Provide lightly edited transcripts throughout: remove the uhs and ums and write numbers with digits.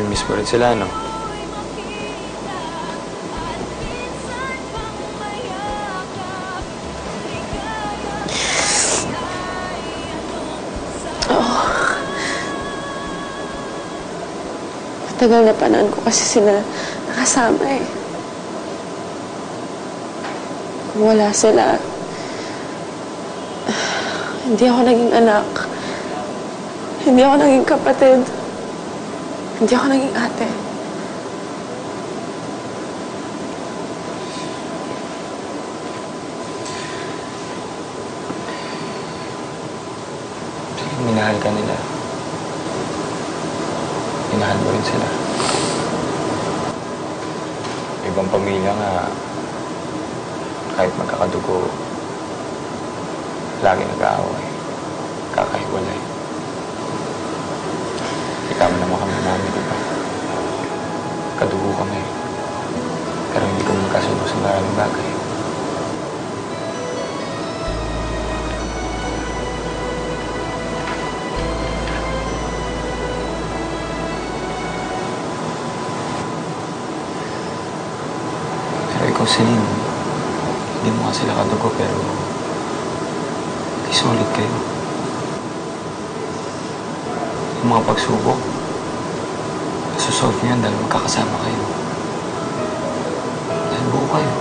namimiss mo rin sila, no? Oo. Matagal na panahon ko kasi sila nakasama eh. Kung wala sila, hindi ako naging anak. Hindi ako naging kapatid. Hindi ako naging ate. Minahal ka nila. Minahal mo rin sila. Ibang pamilya nga, kahit magkakadugo, lagi nag-aaway, kakahiwalay. Ikaw naman kami namin, di ba? Kadugo kami. Pero hindi kami magkasundo sa maraming bagay. Pero ikaw, Celine, hindi mo nga sila kadugo, pero solid kayo. Yung mga pagsubok, susolve niyan dahil magkakasama kayo. Dahil buo kayo.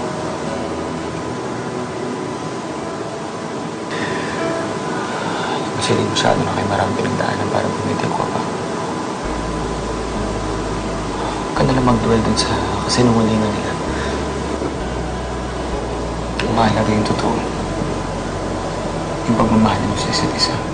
Kasi masyado na kayo maraming pinagdaanan para bumitiw ka pa. Huwag ka nalang mag-dwell dun sa kasinungalingan nila. Mahalaga yung totoo. Yung pagmamahal mo sa isa't isa.